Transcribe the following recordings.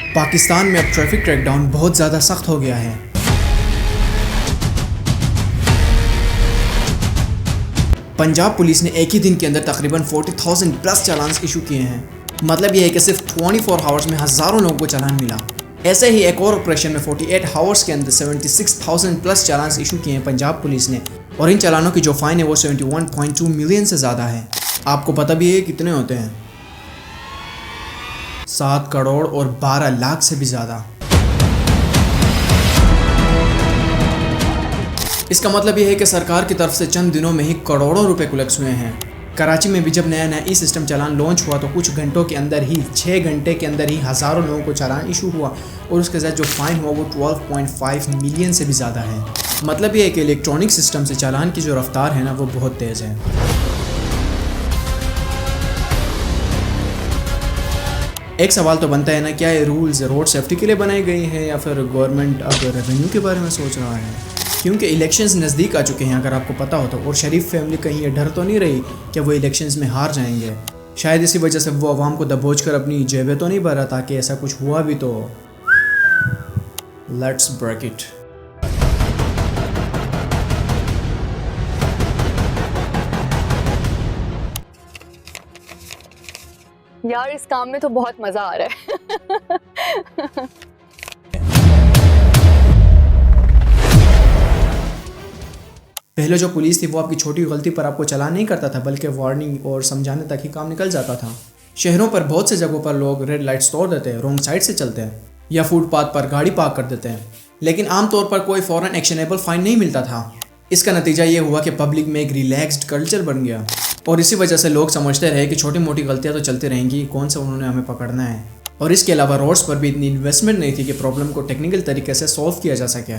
पाकिस्तान में अब traffic crackdown बहुत ज़्यादा सख्त हो गया है। पंजाब पुलिस ने एक ही दिन के अंदर तकरीबन 40,000 प्लस चालान इशू किए हैं। मतलब यह है कि सिर्फ 24 आवर्स में हज़ारों लोगों को चालान मिला। ऐसे ही एक और ऑपरेशन में 48 आवर्स के अंदर 76,000 प्लस चालान इशू किए हैं पंजाब पुलिस ने, और इन चालानों की जो फाइन है वो 71.2 मिलियन से ज़्यादा है। आपको पता भी है कितने होते हैं? 7 करोड़ और 12 लाख से भी ज़्यादा। इसका मतलब यह है कि सरकार की तरफ से चंद दिनों में ही करोड़ों रुपए कलेक्ट हुए हैं। कराची में भी जब नया नया ई सिस्टम चालान लॉन्च हुआ तो कुछ घंटों के अंदर ही 6 घंटे के अंदर ही हज़ारों लोगों को चालान इशू हुआ, और उसके साथ जो फाइन हुआ वो 12.5 मिलियन से भी ज़्यादा है। मतलब ये है कि इलेक्ट्रॉनिक सिस्टम से चालान की जो रफ्तार है ना वो बहुत तेज़ है। एक सवाल तो बनता है ना, क्या ये रूल्स रोड सेफ्टी के लिए बनाई गई हैं या फिर गवर्नमेंट अब रेवेन्यू के बारे में सोच रहा है? क्योंकि इलेक्शंस नज़दीक आ चुके हैं अगर आपको पता हो तो, और शरीफ फैमिली कहीं ये डर तो नहीं रही कि वो इलेक्शंस में हार जाएंगे। शायद इसी वजह से वो आवाम को दबोच कर अपनी जेबें तो नहीं भरा, ताकि ऐसा कुछ हुआ भी तो लेट्स ब्रेक इट। यार इस काम में तो बहुत मज़ा आ रहा है। पहले जो पुलिस थी वो आपकी छोटी गलती पर आपको चालान नहीं करता था, बल्कि वार्निंग और समझाने तक ही काम निकल जाता था। शहरों पर बहुत से जगहों पर लोग रेड लाइट्स तोड़ देते हैं, रॉन्ग साइड से चलते हैं या फुटपाथ पर गाड़ी पार्क कर देते हैं, लेकिन आमतौर पर कोई फ़ौरन एक्शनेबल फाइन नहीं मिलता था। इसका नतीजा ये हुआ कि पब्लिक में एक रिलैक्स्ड कल्चर बन गया, और इसी वजह से लोग समझते रहे कि छोटी मोटी गलतियाँ तो चलती रहेंगी, कौन सा उन्होंने हमें पकड़ना है। और इसके अलावा रोड्स पर भी इतनी इन्वेस्टमेंट नहीं थी कि प्रॉब्लम को टेक्निकल तरीके से सॉल्व किया जा सके।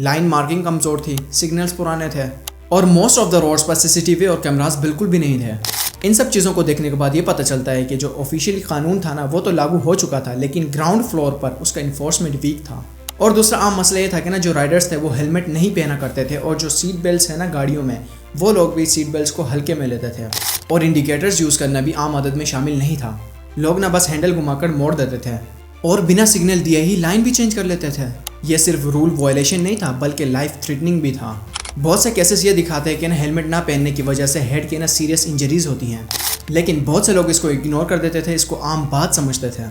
लाइन मार्किंग कमज़ोर थी, सिग्नल्स पुराने थे, और मोस्ट ऑफ द रोड्स पर सीसीटीवी और कैमरास बिल्कुल भी नहीं थे। इन सब चीज़ों को देखने के बाद ये पता चलता है कि जो ऑफिशियली कानून था ना वो तो लागू हो चुका था, लेकिन ग्राउंड फ्लोर पर उसका इन्फोर्समेंट वीक था। और दूसरा आम मसला ये था कि ना जो राइडर्स थे वो हेलमेट नहीं पहना करते थे, और जो सीट बेल्ट्स है ना गाड़ियों में, वो लोग भी सीट बेल्ट्स को हल्के में लेते थे, और इंडिकेटर्स यूज़ करना भी आम आदत में शामिल नहीं था। लोग ना बस हैंडल घुमाकर मोड़ देते थे और बिना सिग्नल दिए ही लाइन भी चेंज कर लेते थे। ये सिर्फ रूल वायलेशन नहीं था बल्कि लाइफ थ्रेटनिंग भी था। बहुत से केसेस ये दिखाते हैं कि ना हेलमेट ना पहनने की वजह से हेड के ना सीरियस इंजरीज होती हैं, लेकिन बहुत से लोग इसको इग्नोर कर देते थे, इसको आम बात समझते थे।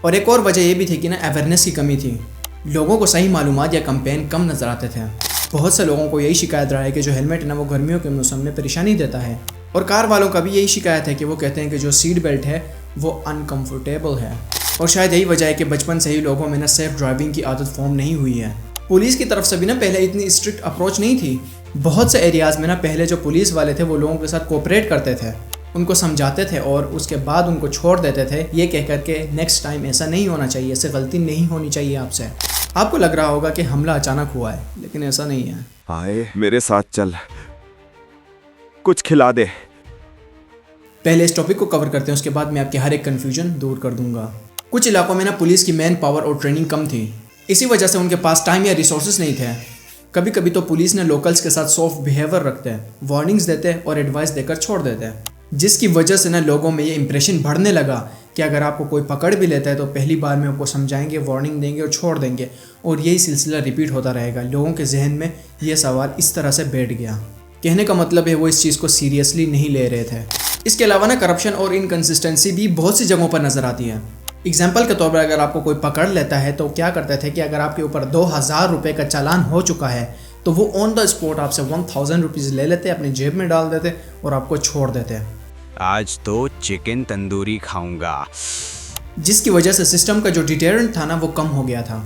और एक और वजह ये भी थी कि ना अवेयरनेस की कमी थी, लोगों को सही मालूमात या कैंपेन कम नज़र आते थे। बहुत से लोगों को यही शिकायत रहा है कि जो हेलमेट है ना वो गर्मियों के मौसम में परेशानी देता है, और कार वालों का भी यही शिकायत है कि वो कहते हैं कि जो सीट बेल्ट है वो अनकम्फर्टेबल है। और शायद यही वजह है कि बचपन से ही लोगों में ना सेफ ड्राइविंग की आदत फॉर्म नहीं हुई है। पुलिस की तरफ से भी ना पहले इतनी स्ट्रिक्ट अप्रोच नहीं थी। बहुत से एरियाज़ में ना पहले जो पुलिस वाले थे वो लोगों के साथ कोऑपरेट करते थे, उनको समझाते थे और उसके बाद उनको छोड़ देते थे, ये कह कर के नेक्स्ट टाइम ऐसा नहीं होना चाहिए, ऐसे गलती नहीं होनी चाहिए आपसे। आपको लग रहा होगा कि हमला अचानक हुआ है, लेकिन ऐसा नहीं है। आए मेरे साथ चल, कुछ खिला दे। पहले इस टॉपिक को कवर करते हैं, उसके बाद मैं आपके हर एक कन्फ्यूजन दूर कर दूंगा। कुछ इलाकों में ना पुलिस की मैन पावर और ट्रेनिंग कम थी, इसी वजह से उनके पास टाइम या रिसोर्सेज नहीं थे। कभी कभी तो पुलिस ने लोकल्स के साथ सॉफ्ट बिहेवियर रखते हैं, वार्निंग्स देते हैं और एडवाइस देकर छोड़ देते हैं, जिसकी वजह से ना लोगों में ये इंप्रेशन बढ़ने लगा कि अगर आपको कोई पकड़ भी लेता है तो पहली बार में आपको समझाएंगे, वार्निंग देंगे और छोड़ देंगे, और यही सिलसिला रिपीट होता रहेगा। लोगों के जहन में ये सवाल इस तरह से बैठ गया। कहने का मतलब है वो इस चीज़ को सीरियसली नहीं ले रहे थे। इसके अलावा ना करप्शन और इनकन्सिस्टेंसी भी बहुत सी जगहों पर नज़र आती है। एग्जाम्पल के तौर पर अगर आपको कोई पकड़ लेता है तो क्या करते थे कि अगर आपके ऊपर 2,000 रुपये का चालान हो चुका है तो वो ऑन द स्पॉट आपसे 1,000 रुपीज़ ले लेते, अपनी जेब में डाल देते और आपको छोड़ देते। आज तो चिकन तंदूरी खाऊंगा। जिसकी वजह से सिस्टम का जो डिटेरेंट था ना वो कम हो गया था।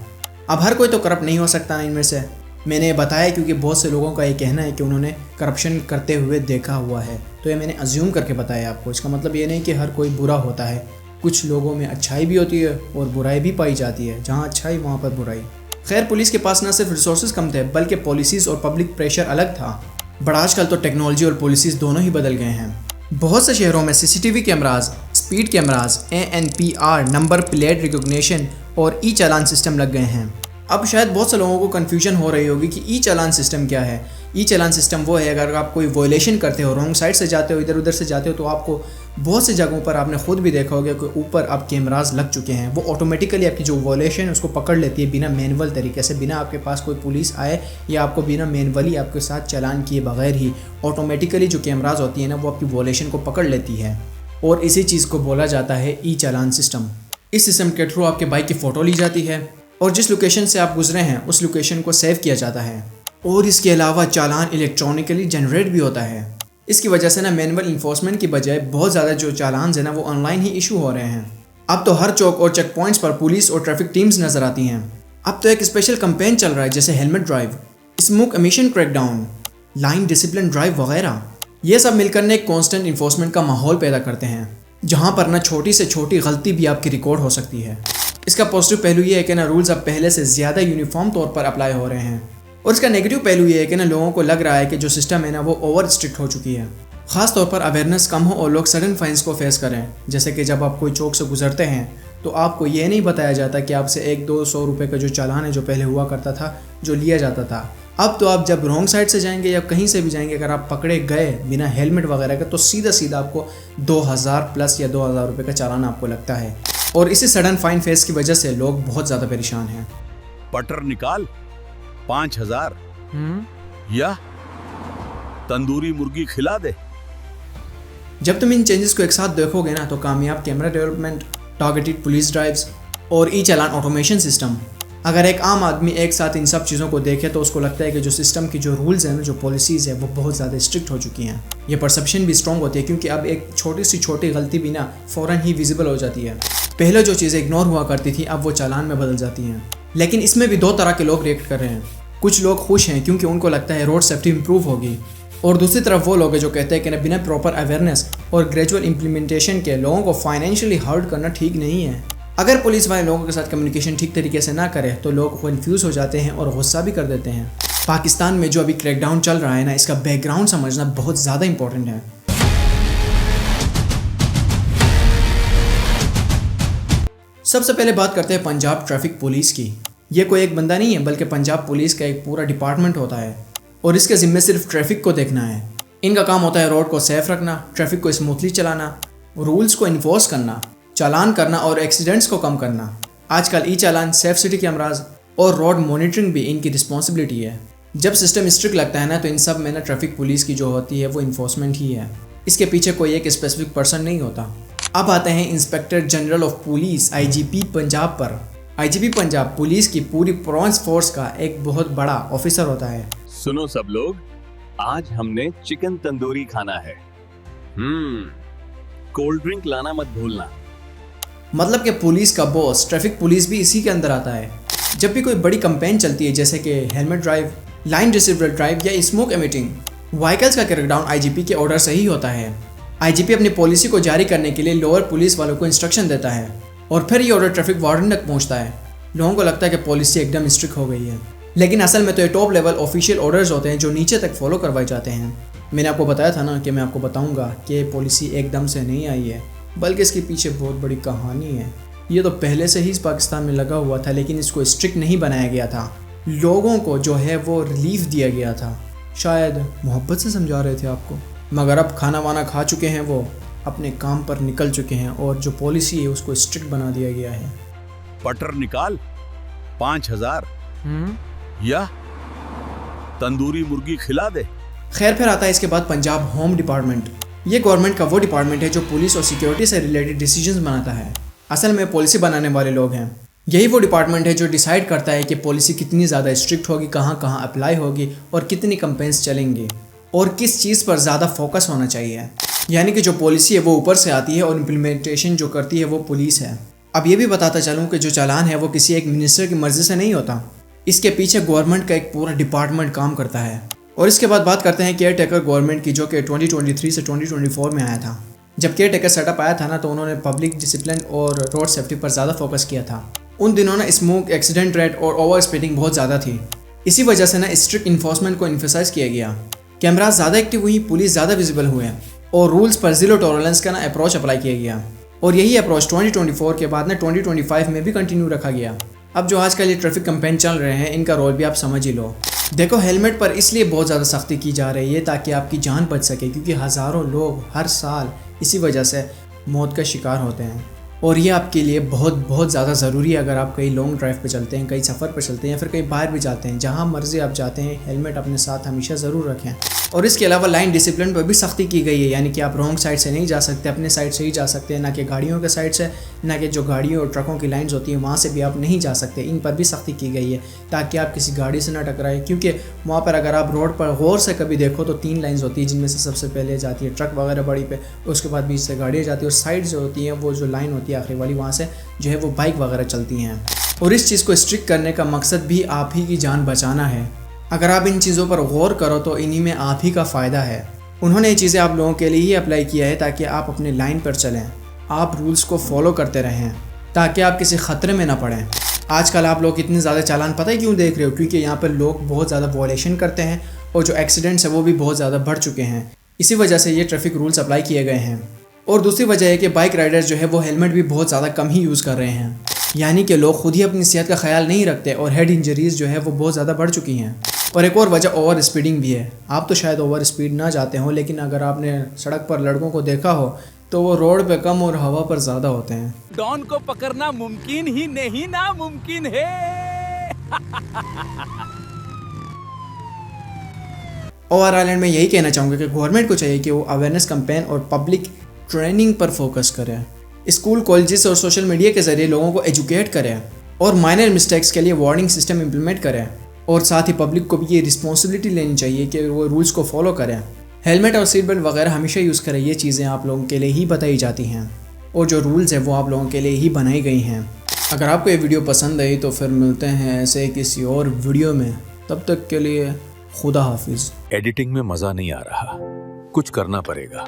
अब हर कोई तो करप्ट नहीं हो सकता ना इनमें से। मैंने ये बताया क्योंकि बहुत से लोगों का ये कहना है कि उन्होंने करप्शन करते हुए देखा हुआ है, तो ये मैंने अज्यूम करके बताया आपको। इसका मतलब ये नहीं कि हर कोई बुरा होता है, कुछ लोगों में अच्छाई भी होती है और बुराई भी पाई जाती है। जहाँ अच्छाई वहाँ पर बुराई। खैर, पुलिस के पास ना सिर्फ रिसोर्सेज कम थे बल्कि पॉलिसीज़ और पब्लिक प्रेशर अलग था। बट आजकल तो टेक्नोलॉजी और पॉलिसीज़ दोनों ही बदल गए हैं। बहुत से शहरों में CCTV cameras, speed cameras, ANPR number plate recognition और ई चालान सिस्टम लग गए हैं। अब शायद बहुत से लोगों को कन्फ्यूजन हो रही होगी कि ई चालान सिस्टम क्या है। ई चालान सिस्टम वो है अगर आप कोई वायलेशन करते हो, रॉन्ग साइड से जाते हो, इधर उधर से जाते हो, तो आपको बहुत सी जगहों पर आपने खुद भी देखा होगा कि ऊपर अब कैमरास लग चुके हैं, वो ऑटोमेटिकली आपकी जो वॉलेशन है उसको पकड़ लेती है बिना मैनुअल तरीके से, बिना आपके पास कोई पुलिस आए या आपको बिना मैनुअली आपके साथ चालान किए बगैर ही ऑटोमेटिकली जो कैमरास होती है ना वो आपकी वॉलेशन को पकड़ लेती है। और इसी चीज़ को बोला जाता है ई चालान सिस्टम। इस सिस्टम के थ्रू आपके बाइक की फ़ोटो ली जाती है और जिस लोकेशन से आप गुजरे हैं उस लोकेशन को सेव किया जाता है। और इसके अलावा चालान इलेक्ट्रॉनिकली जनरेट भी होता है। इसकी वजह से ना मैनुअल इन्फोर्समेंट की बजाय बहुत ज़्यादा जो चालान है ना वो ऑनलाइन ही इशू हो रहे हैं। अब तो हर चौक और चेक पॉइंट्स पर पुलिस और ट्रैफिक टीम्स नज़र आती हैं। अब तो एक स्पेशल कैंपेन चल रहा है जैसे helmet drive, smoke emission crackdown, line discipline drive वगैरह। ये सब मिलकर ने एक कॉन्स्टेंट इन्फोर्समेंट का माहौल पैदा करते हैं जहाँ पर ना छोटी से छोटी गलती भी आपकी रिकॉर्ड हो सकती है। इसका पॉजिटिव पहलू ये है कि ना रूल्स अब पहले से ज़्यादा यूनिफॉर्म तौर पर अप्लाई हो रहे हैं और इसका नेगेटिव पहलू ये है कि ना लोगों को लग रहा है कि जो सिस्टम है ना वो ओवर स्ट्रिक्ट हो चुकी है। ख़ास तौर पर अवेयरनेस कम हो और लोग सडन फाइन्स को फेस करें, जैसे कि जब आप कोई चौक से गुजरते हैं तो आपको ये नहीं बताया जाता कि आपसे 100-200 रुपये का जो चालान है जो पहले हुआ करता था जो लिया जाता था, अब तो आप जब रॉन्ग साइड से जाएंगे या कहीं से भी जाएंगे अगर आप पकड़े गए बिना हेलमेट वगैरह का तो सीधा आपको 2000 प्लस या 2000 रुपये का चालान आपको लगता है। और इसी सडन फाइन फेस की वजह से लोग बहुत ज़्यादा परेशान हैं। बटर निकाल 5000 या तंदूरी मुर्गी खिला दे। जब तुम इन चेंजेस को एक साथ देखोगे ना तो कामयाब camera development, targeted police drives और ई चालान ऑटोमेशन सिस्टम, अगर एक आम आदमी एक साथ इन सब चीज़ों को देखे तो उसको लगता है कि जो सिस्टम की जो रूल्स हैं, जो पॉलिसीज़ है वो बहुत ज़्यादा स्ट्रिक्ट हो चुकी हैं। ये परसेप्शन भी स्ट्रॉन्ग होती है क्योंकि अब एक छोटी से छोटी गलती भी ना फ़ौरन ही विजिबल हो जाती है। पहले जो चीज़ें इग्नोर हुआ करती थी अब वो चालान में बदल जाती हैं। लेकिन इसमें भी दो तरह के लोग रिएक्ट कर रहे हैं। कुछ लोग खुश हैं क्योंकि उनको लगता है रोड सेफ्टी इंप्रूव होगी, और दूसरी तरफ वो लोग हैं जो कहते हैं कि बिना प्रॉपर अवेयरनेस और ग्रेजुअल इम्प्लीमेंटेशन के लोगों को फाइनेंशियली हर्ट करना ठीक नहीं है। अगर पुलिस वाले लोगों के साथ कम्युनिकेशन ठीक तरीके से ना करे तो लोग कन्फ्यूज़ हो जाते हैं और गुस्सा भी कर देते हैं। पाकिस्तान में जो अभी क्रैकडाउन चल रहा है ना, इसका बैकग्राउंड समझना बहुत ज़्यादा इंपॉर्टेंट है। सबसे पहले बात करते हैं पंजाब ट्रैफिक पुलिस की। ये कोई एक बंदा नहीं है बल्कि पंजाब पुलिस का एक पूरा डिपार्टमेंट होता है और इसके ज़िम्मे सिर्फ ट्रैफिक को देखना है। इनका काम होता है रोड को सेफ रखना, ट्रैफिक को स्मूथली चलाना, रूल्स को इन्फोर्स करना, चालान करना और एक्सीडेंट्स को कम करना। आजकल ई चालान, सेफ सिटी कैमराज और रोड मॉनिटरिंग भी इनकी रिस्पॉन्सिबिलिटी है। जब सिस्टम स्ट्रिक्ट लगता है ना तो इन सब में ना ट्रैफिक पुलिस की जो होती है वो इन्फोर्समेंट ही है, इसके पीछे कोई एक स्पेसिफिक पर्सन नहीं होता। अब आते हैं inspector general of police IGP Punjab पर। IGP पंजाब पुलिस की पूरी प्रोविंस फोर्स का एक बहुत बड़ा ऑफिसर होता है। सुनो सब लोग, आज हमने चिकन तंदूरी खाना है। कोल्ड ड्रिंक लाना मत भूलना। मतलब कि पुलिस का बॉस ट्रैफिक पुलिस भी इसी के अंदर आता है। जब भी कोई बड़ी कैंपेन चलती है जैसे कि helmet drive, line discipline drive या स्मोक एमिटिंग व्हीकल्स का क्रैकडाउन IGP के ऑर्डर से ही होता है। IGP अपनी पॉलिसी को जारी करने के लिए लोअर पुलिस वालों को इंस्ट्रक्शन देता है और फिर ये ऑर्डर ट्रैफिक वार्डन तक पहुंचता है। लोगों को लगता है कि पॉलिसी एकदम स्ट्रिक्ट हो गई है, लेकिन असल में तो ये टॉप लेवल ऑफिशियल ऑर्डर्स होते हैं जो नीचे तक फॉलो करवाए जाते हैं। मैंने आपको बताया था ना कि मैं आपको बताऊंगा कि ये पॉलिसी एकदम से नहीं आई है बल्कि इसके पीछे बहुत बड़ी कहानी है। ये तो पहले से ही इस पाकिस्तान में लगा हुआ था लेकिन इसको स्ट्रिक्ट नहीं बनाया गया था। लोगों को जो है वो रिलीफ दिया गया था, शायद मोहब्बत से समझा रहे थे आपको, मगर अब खाना वाना खा चुके हैं, वो अपने काम पर निकल चुके हैं और जो पॉलिसी है उसको स्ट्रिक्ट बना दिया गया है। बटर निकाल 5000 या तंदूरी मुर्गी खिला दे। खैर फिर आता है इसके बाद पंजाब होम डिपार्टमेंट। ये गवर्नमेंट का वो डिपार्टमेंट है जो पुलिस और सिक्योरिटी से रिलेटेड डिसीजंस बनाता है। असल में पॉलिसी बनाने वाले लोग हैं। यही वो डिपार्टमेंट है जो डिसाइड करता है कि पॉलिसी कितनी ज़्यादा स्ट्रिक्ट होगी, कहाँ कहाँ अप्लाई होगी और कितनी कंपेन्स चलेंगी और किस चीज़ पर ज़्यादा फोकस होना चाहिए। यानी कि जो पॉलिसी है वो ऊपर से आती है और इम्प्लीमेंटेशन जो करती है वो पुलिस है। अब ये भी बताता चलूँ कि जो चालान है वो किसी एक मिनिस्टर की मर्जी से नहीं होता, इसके पीछे गवर्नमेंट का एक पूरा डिपार्टमेंट काम करता है। और इसके बाद बात करते हैं केयर टेकर गवर्नमेंट की, जो कि 2023 से 2024 में आया था। जब केयर टेकर सेटअप आया था ना तो उन्होंने पब्लिक डिसिप्लिन और रोड सेफ्टी पर ज़्यादा फोकस किया था। उन दिनों ना स्मोक, एक्सीडेंट रेट और ओवर स्पीडिंग बहुत ज़्यादा थी। इसी वजह से ना स्ट्रिक्ट इन्फोर्समेंट को एम्फेसाइज किया गया। कैमराज ज़्यादा एक्टिव हुई, पुलिस ज़्यादा विजिबल हुए और रूल्स पर जीरो टॉलरेंस का ना अप्रोच अप्लाई किया गया। और यही अप्रोच 2024 के बाद ना 2025 में भी कंटिन्यू रखा गया। अब जो आजकल ये ट्रैफिक कैंपेन चल रहे हैं इनका रोल भी आप समझ ही लो। देखो, हेलमेट पर इसलिए बहुत ज़्यादा सख्ती की जा रही है ताकि आपकी जान बच सके, क्योंकि हज़ारों लोग हर साल इसी वजह से मौत का शिकार होते हैं। और ये आपके लिए बहुत ज़्यादा ज़रूरी है अगर आप कहीं लॉन्ग ड्राइव पे चलते हैं, कहीं सफ़र पे चलते हैं या फिर कहीं बाहर भी जाते हैं, जहाँ मर्ज़ी आप जाते हैं हेलमेट अपने साथ हमेशा ज़रूर रखें। और इसके अलावा लाइन डिसिप्लिन पर भी सख्ती की गई है, यानी कि आप रॉन्ग साइड से नहीं जा सकते, अपने साइड से ही जा सकते हैं, ना कि गाड़ियों के साइड से, ना कि जो गाड़ियों और ट्रकों की लाइन्स होती हैं वहाँ से भी आप नहीं जा सकते। इन पर भी सख्ती की गई है ताकि आप किसी गाड़ी से ना टकराएं, क्योंकि वहाँ पर अगर आप रोड पर गौर से कभी देखो तो 3 लाइन्स होती है, जिनमें से सबसे पहले जाती है ट्रक वगैरह बड़ी पे, उसके बाद बीच से गाड़ियाँ जाती है और साइड जो होती हैं वो जो लाइन होती है आखिरी वाली, वहाँ से जो है वो बाइक वगैरह चलती हैं। और इस चीज़ को स्ट्रिक्ट करने का मकसद भी आप ही की जान बचाना है। अगर आप इन चीज़ों पर गौर करो तो इन्हीं में आप ही का फ़ायदा है। उन्होंने ये चीज़ें आप लोगों के लिए ही अप्लाई किया है ताकि आप अपने लाइन पर चलें, आप रूल्स को फॉलो करते रहें ताकि आप किसी ख़तरे में ना पड़ें। आजकल आप लोग इतने ज़्यादा चालान पता है क्यों देख रहे हो? क्योंकि यहाँ पर लोग बहुत ज़्यादा वॉयलेशन करते हैं और जो एक्सीडेंट्स है वो भी बहुत ज़्यादा बढ़ चुके हैं। इसी वजह से ये ट्रैफिक रूल्स अप्लाई किए गए हैं। और दूसरी वजह है कि बाइक राइडर्स जो है वो हेलमेट भी बहुत ज़्यादा कम ही यूज़ कर रहे हैं, यानी कि लोग खुद ही अपनी सेहत का ख्याल नहीं रखते और हेड इंजरीज़ जो है वो बहुत ज़्यादा बढ़ चुकी हैं। और एक और वजह ओवर स्पीडिंग भी है। आप तो शायद ओवर स्पीड ना जाते हो, लेकिन अगर आपने सड़क पर लड़कों को देखा हो तो वो रोड पे कम और हवा पर ज़्यादा होते हैं। डॉन को पकड़ना मुमकिन ही नहीं नामुमकिन है। ओवरऑल में यही कहना चाहूँगा कि गवर्नमेंट को चाहिए कि वो अवेयरनेस कैंपेन और पब्लिक ट्रेनिंग पर फोकस करें, स्कूल कॉलेजेस और सोशल मीडिया के ज़रिए लोगों को एजुकेट करें और माइनर मिस्टेक्स के लिए वार्निंग सिस्टम इम्प्लीमेंट करें। और साथ ही पब्लिक को भी ये रिस्पॉन्सिबिलिटी लेनी चाहिए कि वो रूल्स को फॉलो करें। हेलमेट और सीट बेल्ट वगैरह हमेशा यूज़ करें। ये चीज़ें आप लोगों के लिए ही बताई जाती हैं और जो रूल्स हैं वो आप लोगों के लिए ही बनाई गई हैं। अगर आपको ये वीडियो पसंद आई तो फिर मिलते हैं ऐसे किसी और वीडियो में। तब तक के लिए खुदा हाफिज़। एडिटिंग में मजा नहीं आ रहा, कुछ करना पड़ेगा।